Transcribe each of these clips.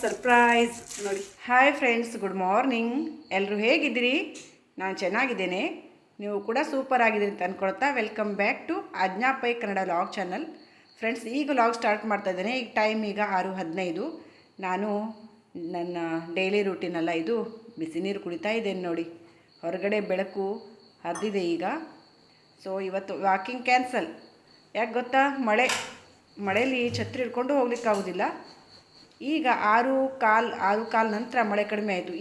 Surprise ನೋಡಿ. Hi friends, good morning. ಎಲ್ಲರೂ ಹೇಗಿದ್ದೀರಿ? ನಾನು ಚೆನ್ನಾಗಿದ್ದೇನೆ, ನೀವು ಕೂಡ ಸೂಪರ್ ಆಗಿದ್ದೀರಿ ಅಂತ ಅಂದ್ಕೊಳ್ತಾ welcome back to Agnya Pai Kannada vlog channel. Friends, ಈಗ ಲಾಗ್ ಸ್ಟಾರ್ಟ್ ಮಾಡ್ತಾ ಇದ್ದೇನೆ. ಈಗ ಟೈಮ್ ಈಗ 6:15. ನಾನು ನನ್ನ ಡೈಲಿ ರೂಟೀನಲ್ಲ ಇದು, ಬಿಸಿ ನೀರು ಕುಡಿತಾ ಇದ್ದೇನೆ ನೋಡಿ. ಹೊರಗಡೆ ಬೆಳಕು ಹರಿದಿದೆ ಈಗ. ಸೊ ಇವತ್ತು ವಾಕಿಂಗ್ ಕ್ಯಾನ್ಸಲ್. ಯಾಕೆ ಗೊತ್ತಾ? ಮಳೆಯಲ್ಲಿ ಛತ್ರಿ ಹಿಡ್ಕೊಂಡು ಹೋಗ್ಲಿಕ್ಕಾಗೋದಿಲ್ಲ. ಈಗ 6:15 ನಂತರ ಮಳೆ ಕಡಿಮೆ ಆಯಿತು.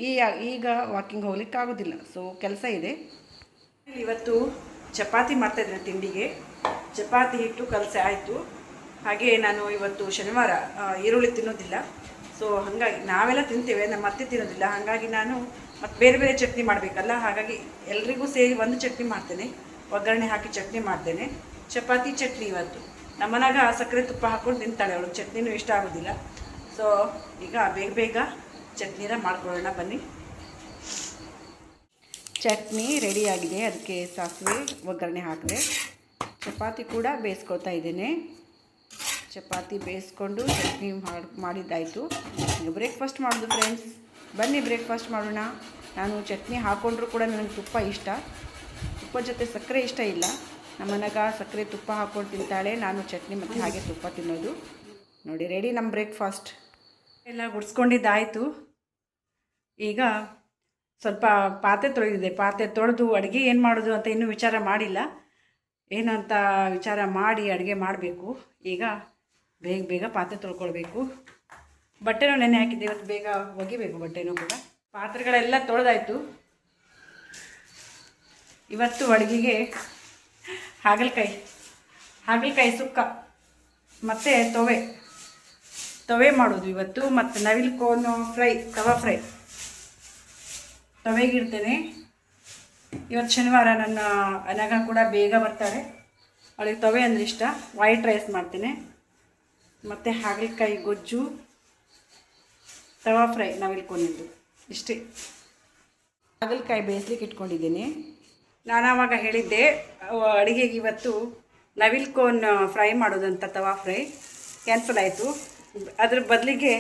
ಈಗ ವಾಕಿಂಗ್ ಹೋಗ್ಲಿಕ್ಕೆ ಆಗೋದಿಲ್ಲ. ಸೊ ಕೆಲಸ ಇದೆ. ಇವತ್ತು ಚಪಾತಿ ಮಾಡ್ತಾಯಿದ್ದೇನೆ ತಿಂಡಿಗೆ. ಚಪಾತಿ ಹಿಟ್ಟು ಕಲಸೆ ಆಯಿತು. ಹಾಗೆ ನಾನು ಇವತ್ತು ಶನಿವಾರ ಈರುಳ್ಳಿ ತಿನ್ನೋದಿಲ್ಲ. ಸೊ ಹಾಗಾಗಿ ನಾವೆಲ್ಲ ತಿಂತೇವೆ, ನಮ್ಮ ಅತ್ತೆ ತಿನ್ನೋದಿಲ್ಲ. ಹಾಗಾಗಿ ನಾನು ಮತ್ತು ಬೇರೆ ಬೇರೆ ಚಟ್ನಿ ಮಾಡಬೇಕಲ್ಲ, ಹಾಗಾಗಿ ಎಲ್ರಿಗೂ ಸೇರಿ ಒಂದು ಚಟ್ನಿ ಮಾಡ್ತೇನೆ. ಒಗ್ಗರಣೆ ಹಾಕಿ ಚಟ್ನಿ ಮಾಡ್ತೇನೆ. ಚಪಾತಿ ಚಟ್ನಿ ಇವತ್ತು. ನಮ್ಮನಾಗ ಸಕ್ಕರೆ ತುಪ್ಪ ಹಾಕ್ಕೊಂಡು ತಿಂತಾಳೆ ಅವಳು. ಚಟ್ನಿನೂ ಇಷ್ಟ ಆಗೋದಿಲ್ಲ. ಸೊ ಈಗ ಬೇಗ ಚಟ್ನಿನ ಮಾಡ್ಕೊಳ್ಳೋಣ ಬನ್ನಿ. ಚಟ್ನಿ ರೆಡಿಯಾಗಿದೆ. ಅದಕ್ಕೆ ಸಾಸಿವೆ ಒಗ್ಗರಣೆ ಹಾಕಿದೆ. ಚಪಾತಿ ಕೂಡ ಬೇಯಿಸ್ಕೊಳ್ತಾ ಇದ್ದೇನೆ. ಚಪಾತಿ ಬೇಯಿಸ್ಕೊಂಡು ಚಟ್ನಿ ಮಾಡಿದ್ದಾಯಿತು. ಈಗ ಬ್ರೇಕ್ಫಾಸ್ಟ್ ಮಾಡೋದು ಫ್ರೆಂಡ್ಸ್. ಬನ್ನಿ ಬ್ರೇಕ್ಫಾಸ್ಟ್ ಮಾಡೋಣ. ನಾನು ಚಟ್ನಿ ಹಾಕ್ಕೊಂಡ್ರೂ ಕೂಡ ನನಗೆ ತುಪ್ಪ ಇಷ್ಟ. ತುಪ್ಪದ ಜೊತೆ ಸಕ್ಕರೆ ಇಷ್ಟ ಇಲ್ಲ. ನಮ್ಮ ಮನೆಗ ಸಕ್ಕರೆ ತುಪ್ಪ ಹಾಕ್ಕೊಂಡು ತಿಂತಾಳೆ. ನಾನು ಚಟ್ನಿ ಮತ್ತು ಹಾಗೆ ತುಪ್ಪ ತಿನ್ನೋದು. ನೋಡಿ, ರೆಡಿ ನಮ್ಮ ಬ್ರೇಕ್ಫಾಸ್ಟ್. ಎಲ್ಲ ಗುಡಿಸ್ಕೊಂಡಿದ್ದಾಯಿತು. ಈಗ ಸ್ವಲ್ಪ ಪಾತ್ರೆ ತೊಳೆದಿದೆ. ಪಾತ್ರೆ ತೊಳೆದು ಅಡುಗೆ ಏನು ಮಾಡೋದು ಅಂತ ಇನ್ನೂ ವಿಚಾರ ಮಾಡಿಲ್ಲ. ಏನಂತ ವಿಚಾರ ಮಾಡಿ ಅಡುಗೆ ಮಾಡಬೇಕು. ಈಗ ಬೇಗ ಪಾತ್ರೆ ತೊಳ್ಕೊಳ್ಬೇಕು. ಬಟ್ಟೆನೂ ನೆನೆ ಹಾಕಿದ್ದೆ. ಇವತ್ತು ಬೇಗ ಒಗಿಬೇಕು ಬಟ್ಟೆನೂ ಕೂಡ. ಪಾತ್ರೆಗಳೆಲ್ಲ ತೊಳೆದಾಯಿತು. ಇವತ್ತು ಅಡುಗೆಗೆ ಹಾಗಲಕಾಯಿ ಸುಕ್ಕ ಮತ್ತು ತವೆ ಮಾಡೋದು ಇವತ್ತು. ಮತ್ತು ನವಿಲು ಕೋನು ಫ್ರೈ, ತವಾ ಫ್ರೈ ತವೆಗಿಡ್ತೇನೆ. ಇವತ್ತು ಶನಿವಾರ. ನನ್ನ ಅನಗ ಕೂಡ ಬೇಗ ಬರ್ತಾರೆ. ಅವಳಿಗೆ ತವೆ ಅಂದರೆ ಇಷ್ಟ. ವೈಟ್ ರೈಸ್ ಮಾಡ್ತೇನೆ. ಮತ್ತು ಹಾಗಲಕಾಯಿ ಗೊಜ್ಜು, ತವಾ ಫ್ರೈ, ನವಿಲು ಕೋನಿಂದು ಇಷ್ಟೇ. ಹಾಗಲಕಾಯಿ ಬೇಯಿಸ್ಲಿಕ್ಕೆ ಇಟ್ಕೊಂಡಿದ್ದೀನಿ. ನಾನು ಆವಾಗ ಹೇಳಿದ್ದೆ ಅಡುಗೆಗೆ ಇವತ್ತು ನವಿಲು ಕೋನ್ ಫ್ರೈ ಮಾಡೋದಂತ. ತವಾ ಫ್ರೈ ಕ್ಯಾನ್ಸಲ್ ಆಯಿತು. ಅದ್ರ ಬದಲಿಗೆ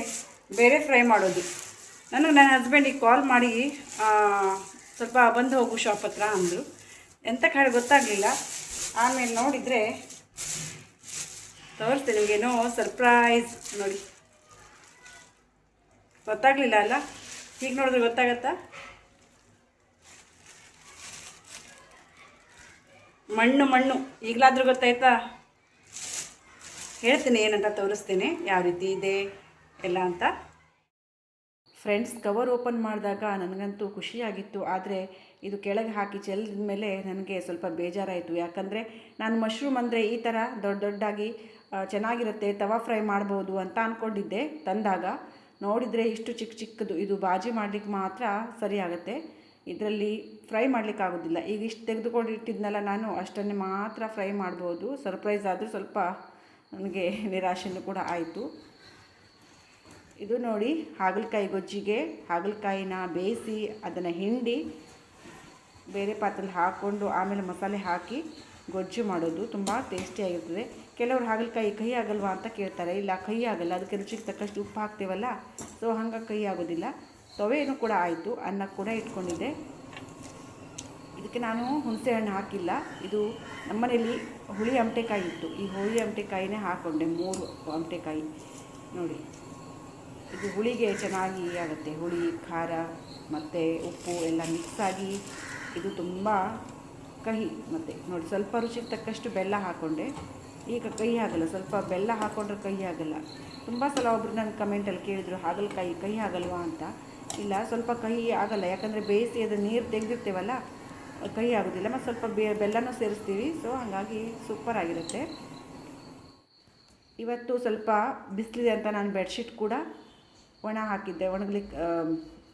ಬೇರೆ ಫ್ರೈ ಮಾಡೋದು. ನನ್ನ ಹಸ್ಬೆಂಡಿಗೆ ಕಾಲ್ ಮಾಡಿ ಸ್ವಲ್ಪ ಬಂದು ಹೋಗು ಶಾಪ್ ಹತ್ರ ಅಂದರು. ಎಂತ ಕಾಳು ಗೊತ್ತಾಗಲಿಲ್ಲ. ಆಮೇಲೆ ನೋಡಿದರೆ ತೋರಿಸ್ತೀನಿ ನಿಮಗೇನೋ ಸರ್ಪ್ರೈಸ್ ನೋಡಿ. ಗೊತ್ತಾಗಲಿಲ್ಲ ಅಲ್ಲ? ಹೀಗೆ ನೋಡಿದ್ರೆ ಗೊತ್ತಾಗತ್ತಾ? ಮಣ್ಣು ಈಗಲಾದರೂ ಗೊತ್ತಾಯ್ತಾ? ಹೇಳ್ತೀನಿ ಏನಂತ, ತೋರಿಸ್ತೇನೆ ಯಾವ ರೀತಿ ಇದೆ ಎಲ್ಲ ಅಂತ. ಫ್ರೆಂಡ್ಸ್, ಕವರ್ ಓಪನ್ ಮಾಡಿದಾಗ ನನಗಂತೂ ಖುಷಿಯಾಗಿತ್ತು. ಆದರೆ ಇದು ಕೆಳಗೆ ಹಾಕಿ ಚೆಲ್ಲಿದ ಮೇಲೆ ನನಗೆ ಸ್ವಲ್ಪ ಬೇಜಾರಾಯಿತು. ಯಾಕಂದರೆ ನಾನು ಮಶ್ರೂಮ್ ಅಂದರೆ ಈ ಥರ ದೊಡ್ಡದಾಗಿ ಚೆನ್ನಾಗಿರುತ್ತೆ, ತವಾ ಫ್ರೈ ಮಾಡ್ಬೋದು ಅಂತ ಅಂದ್ಕೊಂಡಿದ್ದೆ. ತಂದಾಗ ನೋಡಿದರೆ ಇಷ್ಟು ಚಿಕ್ಕದು. ಇದು ಬಾಜಿ ಮಾಡಲಿಕ್ಕೆ ಮಾತ್ರ ಸರಿ ಆಗುತ್ತೆ. ಇದರಲ್ಲಿ ಫ್ರೈ ಮಾಡಲಿಕ್ಕೆ ಆಗೋದಿಲ್ಲ. ಈಗ ಇಷ್ಟು ತೆಗೆದುಕೊಂಡು ಇಟ್ಟಿದ್ನಲ್ಲ ನಾನು, ಅಷ್ಟನ್ನೇ ಮಾತ್ರ ಫ್ರೈ ಮಾಡ್ಬೋದು. ಸರ್ಪ್ರೈಸ್ ಆದರೂ ಸ್ವಲ್ಪ ನನಗೆ ನಿರಾಶೆನೂ ಕೂಡ ಆಯಿತು. ಇದು ನೋಡಿ, ಹಾಗಲಕಾಯಿ ಗೊಜ್ಜಿಗೆ ಹಾಗಲಕಾಯಿನ ಬೇಯಿಸಿ ಅದನ್ನು ಹಿಂಡಿ ಬೇರೆ ಪಾತ್ರೆಯಲ್ಲಿ ಹಾಕ್ಕೊಂಡು ಆಮೇಲೆ ಮಸಾಲೆ ಹಾಕಿ ಗೊಜ್ಜು ಮಾಡೋದು. ತುಂಬ ಟೇಸ್ಟಿಯಾಗಿರ್ತದೆ. ಕೆಲವರು ಹಾಗಲಕಾಯಿ ಕಹಿ ಆಗಲ್ವಾ ಅಂತ ಕೇಳ್ತಾರೆ. ಇಲ್ಲ, ಕಹಿ ಆಗಲ್ಲ. ಅದಕ್ಕೆ ರುಚಿಗೆ ತಕ್ಕಷ್ಟು ಉಪ್ಪು ಹಾಕ್ತೇವಲ್ಲ, ಸೊ ಹಂಗೆ ಕಹಿ ಆಗೋದಿಲ್ಲ. ತವೆನೂ ಕೂಡ ಆಯಿತು. ಅನ್ನ ಕೂಡ ಇಟ್ಕೊಂಡಿದ್ದೆ. ಇದಕ್ಕೆ ನಾನು ಹುಣಸೆ ಹಣ್ಣು ಹಾಕಿಲ್ಲ. ಇದು ನಮ್ಮನೇಲಿ ಹುಳಿ ಅಮಟೆಕಾಯಿ ಇತ್ತು. ಈ ಹುಳಿ ಅಮಟೆಕಾಯಿನೇ ಹಾಕ್ಕೊಂಡೆ. 3 ಅಮಟೆಕಾಯಿ ನೋಡಿ. ಇದು ಹುಳಿಗೆ ಚೆನ್ನಾಗಿ ಆಗುತ್ತೆ. ಹುಳಿ, ಖಾರ ಮತ್ತು ಉಪ್ಪು ಎಲ್ಲ ಮಿಕ್ಸಾಗಿ ಇದು ತುಂಬ ಕಹಿ. ಮತ್ತು ನೋಡಿ, ಸ್ವಲ್ಪ ರುಚಿಗೆ ತಕ್ಕಷ್ಟು ಬೆಲ್ಲ ಹಾಕ್ಕೊಂಡೆ. ಈಗ ಕಹಿ ಆಗಲ್ಲ. ಸ್ವಲ್ಪ ಬೆಲ್ಲ ಹಾಕ್ಕೊಂಡ್ರೆ ಕಹಿ ಆಗಲ್ಲ. ತುಂಬ ಸಲ ಒಬ್ಬರು ನನ್ನ ಕಮೆಂಟಲ್ಲಿ ಕೇಳಿದರು, ಹಾಗಲಕಾಯಿ ಕಹಿ ಆಗಲ್ವಾ ಅಂತ. ಇಲ್ಲ, ಸ್ವಲ್ಪ ಕಹಿ ಆಗಲ್ಲ. ಯಾಕಂದರೆ ಬೇಯಿಸಿ ಅದು ನೀರು ತೆಗೆದಿರ್ತೇವಲ್ಲ, ಕಹಿ ಆಗೋದಿಲ್ಲ. ಮತ್ತು ಸ್ವಲ್ಪ ಬೆಲ್ಲನೂ ಸೇರಿಸ್ತೀವಿ. ಸೊ ಹಾಗಾಗಿ ಸೂಪರಾಗಿರುತ್ತೆ. ಇವತ್ತು ಸ್ವಲ್ಪ ಬಿಸಿಲಿದೆ ಅಂತ ನಾನು ಬೆಡ್ಶೀಟ್ ಕೂಡ ಒಣಗ್ಲಿಕ್ಕೆ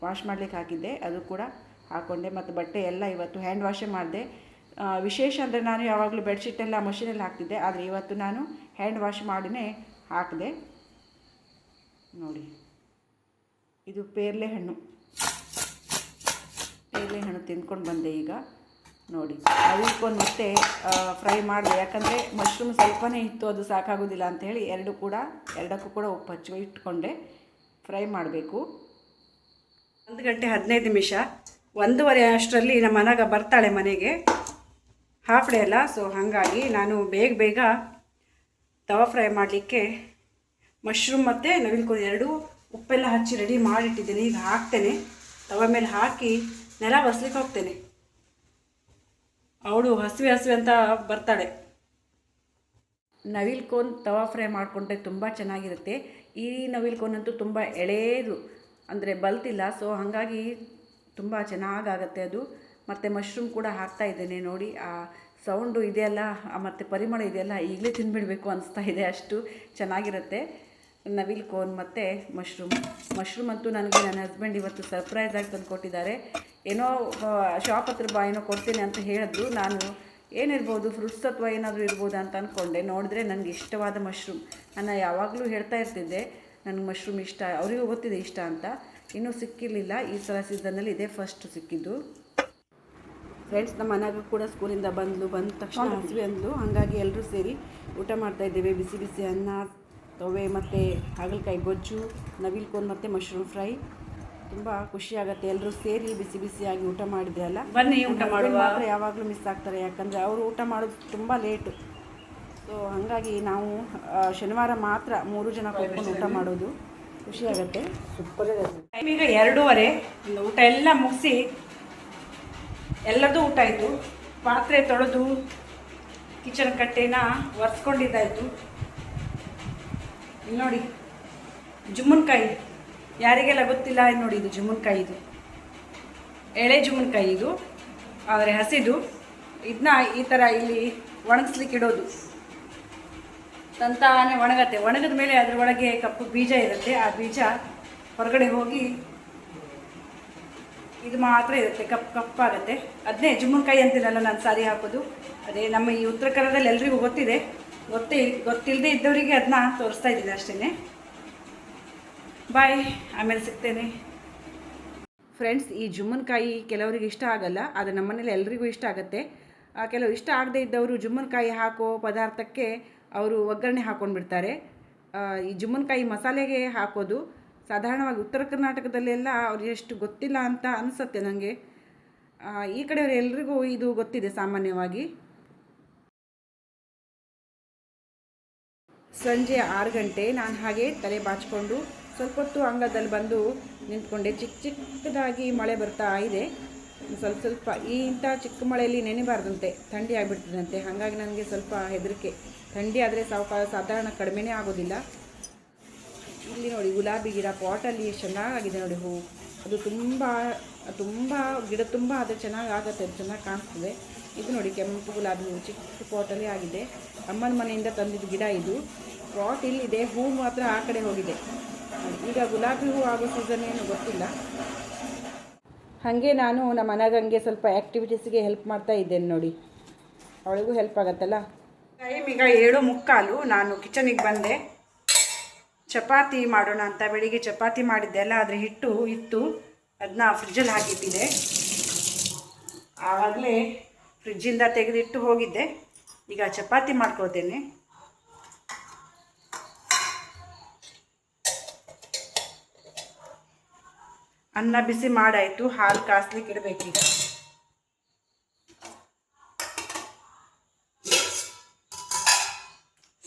ವಾಶ್ ಮಾಡಲಿಕ್ಕೆ ಹಾಕಿದ್ದೆ. ಅದು ಕೂಡ ಹಾಕ್ಕೊಂಡೆ. ಮತ್ತು ಬಟ್ಟೆ ಎಲ್ಲ ಇವತ್ತು ಹ್ಯಾಂಡ್ ವಾಶೇ ಮಾಡಿದೆ. ವಿಶೇಷ ಅಂದರೆ ನಾನು ಯಾವಾಗಲೂ ಬೆಡ್ಶೀಟೆಲ್ಲ ಮಷೀನಲ್ಲಿ ಹಾಕ್ತಿದ್ದೆ. ಆದರೆ ಇವತ್ತು ನಾನು ಹ್ಯಾಂಡ್ ವಾಶ್ ಮಾಡಿನೇ ಹಾಕಿದೆ. ನೋಡಿ, ಇದು ಪೇರ್ಲೆ ಹಣ್ಣು ತಿಂದ್ಕೊಂಡು ಬಂದೆ. ಈಗ ನೋಡಿ, ಅವಿಲ್ಕೊಂಡು ಮತ್ತೆ ಫ್ರೈ ಮಾಡಿದೆ. ಯಾಕಂದರೆ ಮಶ್ರೂಮ್ ಸ್ವಲ್ಪನೇ ಇತ್ತು, ಅದು ಸಾಕಾಗೋದಿಲ್ಲ ಅಂಥೇಳಿ ಎರಡಕ್ಕೂ ಕೂಡ ಉಪ್ಪು ಹಚ್ಚಿ ಇಟ್ಕೊಂಡೆ. ಫ್ರೈ ಮಾಡಬೇಕು. 1 ಗಂಟೆ 15 ನಿಮಿಷ, 1:30 ಅಷ್ಟರಲ್ಲಿ ನಮ್ಮ ಮನೆಗೆ ಬರ್ತಾಳೆ ಮನೆಗೆ, ಹಾಫ್ ಡೇ ಅಲ್ಲ. ಸೊ ಹಾಗಾಗಿ ನಾನು ಬೇಗ ತವಾ ಫ್ರೈ ಮಾಡಲಿಕ್ಕೆ ಮಶ್ರೂಮ್ ಮತ್ತು ನವಿಲುಕೋರಿ ಎರಡೂ ಉಪ್ಪೆಲ್ಲ ಹಚ್ಚಿ ರೆಡಿ ಮಾಡಿಟ್ಟಿದ್ದೀನಿ. ಈಗ ಹಾಕ್ತೇನೆ, ತವ ಮೇಲೆ ಹಾಕಿ ನೆಲ ಒರೆಸ್ಲಿಕ್ಕೆ ಹೋಗ್ತೇನೆ. ಅವಳು ಹಸಿವೆ ಅಂತ ಬರ್ತಾಳೆ. ನವಿಲುಕೋನ್ ತವಾ ಫ್ರೈ ಮಾಡಿಕೊಂಡ್ರೆ ತುಂಬ ಚೆನ್ನಾಗಿರುತ್ತೆ. ಈ ನವಿಲುಕೋನಂತೂ ತುಂಬ ಎಳೆಯದು, ಅಂದರೆ ಬಲ್ತಿಲ್ಲ. ಸೊ ಹಾಗಾಗಿ ತುಂಬ ಚೆನ್ನಾಗಾಗತ್ತೆ ಅದು. ಮತ್ತು ಮಶ್ರೂಮ್ ಕೂಡ ಹಾಕ್ತಾ ಇದ್ದೇನೆ ನೋಡಿ. ಆ ಸೌಂಡು ಇದೆಯಲ್ಲ ಮತ್ತು ಪರಿಮಳ ಇದೆಯಲ್ಲ, ಈಗಲೇ ತಿಂದುಬಿಡಬೇಕು ಅನಿಸ್ತಾ ಇದೆ, ಅಷ್ಟು ಚೆನ್ನಾಗಿರುತ್ತೆ ನವಿಲುಕೋನ್ ಮತ್ತು ಮಶ್ರೂಮ್ ಅಂತೂ ನನಗೆ ನನ್ನ ಹಸ್ಬೆಂಡ್ ಇವತ್ತು ಸರ್ಪ್ರೈಸಾಗಿ ತಂದು ಕೊಟ್ಟಿದ್ದಾರೆ. ಏನೋ ಶಾಪ್ ಹತ್ರ ಏನೋ ಕೊಡ್ತೀನಿ ಅಂತ ಹೇಳಿದ್ರು. ನಾನು ಏನಿರ್ಬೋದು, ಫ್ರೂಟ್ಸ್ ಅಥವಾ ಏನಾದರೂ ಇರ್ಬೋದು ಅಂತ ಅಂದ್ಕೊಂಡೆ. ನೋಡಿದ್ರೆ ನನಗೆ ಇಷ್ಟವಾದ ಮಶ್ರೂಮ್. ನಾನು ಯಾವಾಗಲೂ ಹೇಳ್ತಾ ಇರ್ತಿದ್ದೆ ನನಗೆ ಮಶ್ರೂಮ್ ಇಷ್ಟ, ಅವರಿಗೂ ಗೊತ್ತಿದೆ ಇಷ್ಟ ಅಂತ. ಇನ್ನೂ ಸಿಕ್ಕಿರಲಿಲ್ಲ, ಈ ಸಲ ಸೀಸನ್ನಲ್ಲಿ ಇದೇ ಫಸ್ಟ್ ಸಿಕ್ಕಿದ್ದು. ಫ್ರೆಂಡ್ಸ್ ನಮ್ಮ ಮನೆಗೂ ಕೂಡ ಸ್ಕೂಲಿಂದ ಬಂದ ತಕ್ಷಣ ಹಸಿವೆ ಅಂದ್ಲು. ಹಾಗಾಗಿ ಎಲ್ಲರೂ ಸೇರಿ ಊಟ ಮಾಡ್ತಾಯಿದ್ದೇವೆ. ಬಿಸಿ ಅನ್ನ, ತವೆ ಮತ್ತು ಹಾಗಲಕಾಯಿ ಗೊಜ್ಜು, ನವಿಲುಕೋನ್ ಮತ್ತು ಮಶ್ರೂಮ್ ಫ್ರೈ. ತುಂಬ ಖುಷಿಯಾಗುತ್ತೆ ಎಲ್ಲರೂ ಸೇರಿ ಬಿಸಿಯಾಗಿ ಊಟ ಮಾಡಿದೆ ಅಲ್ಲ. ಬನ್ನಿ ಊಟ ಮಾಡುವ. ಮಾತ್ರ ಯಾವಾಗಲೂ ಮಿಸ್ ಆಗ್ತಾರೆ, ಯಾಕಂದರೆ ಅವರು ಊಟ ಮಾಡೋದು ತುಂಬ ಲೇಟು. ಸೊ ಹಾಗಾಗಿ ನಾವು ಶನಿವಾರ ಮಾತ್ರ 3 ಜನ ಕೂತ್ಕೊಂಡು ಊಟ ಮಾಡೋದು. ಖುಷಿಯಾಗತ್ತೆ. ಸೂಪರ್ ಇರುತ್ತೆ. ಟೈಮ್ ಈಗ 2:30. ಊಟ ಎಲ್ಲ ಮುಗಿಸಿ ಎಲ್ಲರದ್ದು ಊಟ ಆಯಿತು. ಪಾತ್ರೆ ತೊಳೆದು ಕಿಚನ್ ಕಟ್ಟೆನ ಒರೆಸ್ಕೊಂಡಿದ್ದಾಯಿತು. ಇಲ್ಲಿ ನೋಡಿ ಜುಮ್ಮನ್ಕಾಯಿ, ಯಾರಿಗೆಲ್ಲ ಗೊತ್ತಿಲ್ಲ ನೋಡಿ, ಇದು ಜುಮ್ಮನ್ಕಾಯಿ, ಇದು ಎಳೆ ಜುಮ್ಮನ್ಕಾಯಿ ಇದು, ಆದರೆ ಹಸಿದು. ಇದನ್ನ ಈ ಥರ ಇಲ್ಲಿ ಒಣಗಿಸ್ಲಿಕ್ಕೆ ಇಡೋದು. ತಂತಾನೆ ಒಣಗತ್ತೆ. ಒಣಗಿದ ಮೇಲೆ ಅದ್ರ ಒಳಗೆ ಕಪ್ಪು ಬೀಜ ಇರುತ್ತೆ. ಆ ಬೀಜ ಹೊರಗಡೆ ಹೋಗಿ ಇದು ಮಾತ್ರ ಇರುತ್ತೆ, ಕಪ್ಪಾಗುತ್ತೆ. ಅದನ್ನೇ ಜುಮ್ಮನ್ಕಾಯಿ ಅಂತೀನಲ್ಲ ನಾನು ಸಾರಿ ಹಾಕೋದು. ಅದೇ ನಮ್ಮ ಈ ಉತ್ತರ ಕನ್ನಡದಲ್ಲಿ ಎಲ್ರಿಗೂ ಗೊತ್ತಿದೆ. ಗೊತ್ತಿಲ್ಲದೆ ಇದ್ದವರಿಗೆ ಅದನ್ನ ತೋರಿಸ್ತಾ ಇದ್ದೀನಿ ಅಷ್ಟೇ. ಬಾಯ್, ಆಮೇಲೆ ಸಿಗ್ತೇನೆ. ಫ್ರೆಂಡ್ಸ್, ಈ ಜುಮ್ಮನ್ಕಾಯಿ ಕೆಲವರಿಗೆ ಇಷ್ಟ ಆಗಲ್ಲ, ಆದರೆ ನಮ್ಮನೇಲಿ ಎಲ್ರಿಗೂ ಇಷ್ಟ ಆಗುತ್ತೆ. ಕೆಲವು ಇಷ್ಟ ಆಗದೆ ಇದ್ದವರು ಜುಮ್ಮನ್ಕಾಯಿ ಹಾಕೋ ಪದಾರ್ಥಕ್ಕೆ ಅವರು ಒಗ್ಗರಣೆ ಹಾಕ್ಕೊಂಡ್ಬಿಡ್ತಾರೆ. ಈ ಜುಮ್ಮನ್ಕಾಯಿ ಮಸಾಲೆಗೆ ಹಾಕೋದು ಸಾಧಾರಣವಾಗಿ ಉತ್ತರ ಕರ್ನಾಟಕದಲ್ಲೆಲ್ಲ ಅವ್ರಿಗೆ ಎಷ್ಟು ಗೊತ್ತಿಲ್ಲ ಅಂತ ಅನಿಸುತ್ತೆ ನನಗೆ. ಈ ಕಡೆಯವರು ಎಲ್ರಿಗೂ ಇದು ಗೊತ್ತಿದೆ ಸಾಮಾನ್ಯವಾಗಿ. ಸಂಜೆ 6 ಗಂಟೆ. ನಾನು ಹಾಗೆ ತಲೆ ಬಾಚಿಕೊಂಡು ಸ್ವಲ್ಪ ಹೊತ್ತು ಅಂಗಳದಲ್ಲಿ ಬಂದು ನಿಂತ್ಕೊಂಡೆ. ಚಿಕ್ಕದಾಗಿ ಮಳೆ ಬರ್ತಾ ಇದೆ. ಸ್ವಲ್ಪ ಇಂಥ ಚಿಕ್ಕ ಮಳೆಯಲ್ಲಿ ನೆನೆಬಾರ್ದಂತೆ, ಥಂಡಿ ಆಗಿಬಿಡ್ತದಂತೆ. ಹಾಗಾಗಿ ನನಗೆ ಸ್ವಲ್ಪ ಹೆದರಿಕೆ. ಥಂಡಿ ಆದರೆ ಸಾಧಾರಣ ಕಡಿಮೆನೇ ಆಗೋದಿಲ್ಲ. ಇಲ್ಲಿ ನೋಡಿ ಗುಲಾಬಿ ಗಿಡ ಪಾಟಲ್ಲಿ ಎಷ್ಟು ಚೆನ್ನಾಗಿದೆ ನೋಡಿ ಹೂವು. ಅದು ತುಂಬ ಗಿಡ ತುಂಬ ಆದರೆ ಚೆನ್ನಾಗಿ ಆಗುತ್ತೆ, ಅದು ಚೆನ್ನಾಗಿ ಕಾಣಿಸ್ತದೆ. ಇದು ನೋಡಿ ಕೆಂಪು ಗುಲಾಬಿ ಹೂವು ಚಿಕ್ಕ ಪಾಟಲ್ಲಿ ಆಗಿದೆ. ಅಮ್ಮನ ಮನೆಯಿಂದ ತಂದಿದ್ದು ಗಿಡ ಇದು. ಪಾಟ್ ಇಲ್ಲಿದೆ, ಹೂವು ಮಾತ್ರ ಆ ಕಡೆ ಹೋಗಿದೆ. ಈಗ ಗುಲಾಬಿ ಹೂವು ಆಗೋ ಸೀಸನ್ ಏನು ಗೊತ್ತಿಲ್ಲ. ಹಾಗೆ ನಾನು ನಮ್ಮ ಮನೆಗಂಗೆ ಸ್ವಲ್ಪ ಆ್ಯಕ್ಟಿವಿಟೀಸಿಗೆ ಹೆಲ್ಪ್ ಮಾಡ್ತಾ ಇದ್ದೇನೆ ನೋಡಿ. ಅವಳಿಗೂ ಹೆಲ್ಪ್ ಆಗುತ್ತಲ್ಲ. ಟೈಮ್ ಈಗ 7:45. ನಾನು ಕಿಚನಿಗೆ ಬಂದೆ. ಚಪಾತಿ ಮಾಡೋಣ ಅಂತ ಬೆಳಿಗ್ಗೆ ಚಪಾತಿ ಮಾಡಿದ್ದೆ ಅಲ್ಲ, ಅದರ ಹಿಟ್ಟು ಇತ್ತು, ಅದನ್ನ ಫ್ರಿಜ್ಜಲ್ಲಿ ಹಾಕಿಟ್ಟಿದೆ. ಆವಾಗಲೇ ಫ್ರಿಜ್ಜಿಂದ ತೆಗೆದಿಟ್ಟು ಹೋಗಿದ್ದೆ. ಈಗ ಚಪಾತಿ ಮಾಡ್ಕೊಳ್ತೇನೆ. ಅನ್ನ ಬಿಸಿ ಮಾಡಾಯಿತು, ಹಾಲು ಕಾಸ್ಲಿಕ್ಕೆ ಇಡಬೇಕೀಗ.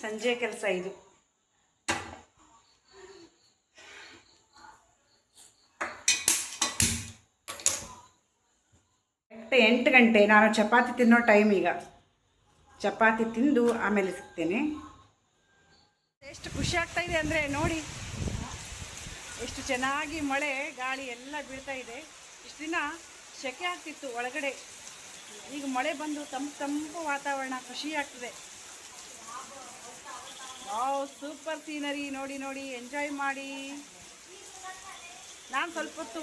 ಸಂಜೆ ಕೆಲಸ ಇದು. ಕರೆಕ್ಟ್ 8 ಗಂಟೆ. ನಾನು ಚಪಾತಿ ತಿನ್ನೋ ಟೈಮ್ ಈಗ. ಚಪಾತಿ ತಿಂದು ಆಮೇಲೆ ಸಿಗ್ತೇನೆ. ಎಷ್ಟು ಖುಷಿ ಆಗ್ತಾ ಇದೆ ಅಂದರೆ ನೋಡಿ, ಎಷ್ಟು ಚೆನ್ನಾಗಿ ಮಳೆ ಗಾಳಿ ಎಲ್ಲ ಬೀಳ್ತಾ ಇದೆ. ಇಷ್ಟು ದಿನ ಸೆಕೆ ಆಗ್ತಿತ್ತು ಒಳಗಡೆ, ಈಗ ಮಳೆ ಬಂದು ತಂಪು ವಾತಾವರಣ, ಖುಷಿ ಆಗ್ತದೆ. Wow, super scenery. ನೋಡಿ ಎಂಜಾಯ್ ಮಾಡಿ. ನಾನು ಸ್ವಲ್ಪ ಹೊತ್ತು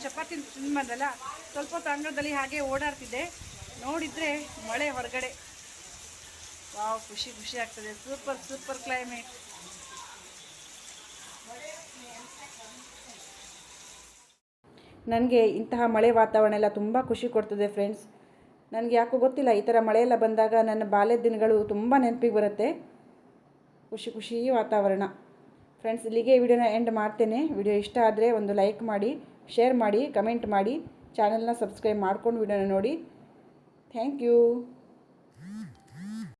ಚಪಾತಿ ತಿಂದು ಬಂದಲ್ಲ, ಸ್ವಲ್ಪ ಹೊತ್ತು ಅಂಗಳದಲ್ಲಿ ಹಾಗೆ ಓಡಾಡ್ತಿದ್ದೆ. ನೋಡಿದರೆ ಮಳೆ ಹೊರಗಡೆ. ವಾವ್, ಖುಷಿ ಆಗ್ತದೆ. Super climate. ನನಗೆ ಇಂತಹ ಮಳೆ ವಾತಾವರಣ ಎಲ್ಲ ತುಂಬ ಖುಷಿ ಕೊಡ್ತದೆ ಫ್ರೆಂಡ್ಸ್. ನನಗೆ ಯಾಕೋ ಗೊತ್ತಿಲ್ಲ, ಈ ಥರ ಮಳೆಯೆಲ್ಲ ಬಂದಾಗ ನನ್ನ ಬಾಲ್ಯದ ದಿನಗಳು ತುಂಬ ನೆನಪಿಗೆ ಬರುತ್ತೆ. ಖುಷಿ ವಾತಾವರಣ. ಫ್ರೆಂಡ್ಸ್, ಇಲ್ಲಿಗೆ ವಿಡಿಯೋನ ಎಂಡ್ ಮಾಡ್ತೇನೆ. ವಿಡಿಯೋ ಇಷ್ಟ ಆದರೆ ಒಂದು ಲೈಕ್ ಮಾಡಿ, ಶೇರ್ ಮಾಡಿ, ಕಮೆಂಟ್ ಮಾಡಿ, ಚಾನಲ್ನ ಸಬ್ಸ್ಕ್ರೈಬ್ ಮಾಡ್ಕೊಂಡು ವಿಡಿಯೋನ ನೋಡಿ. Thank you.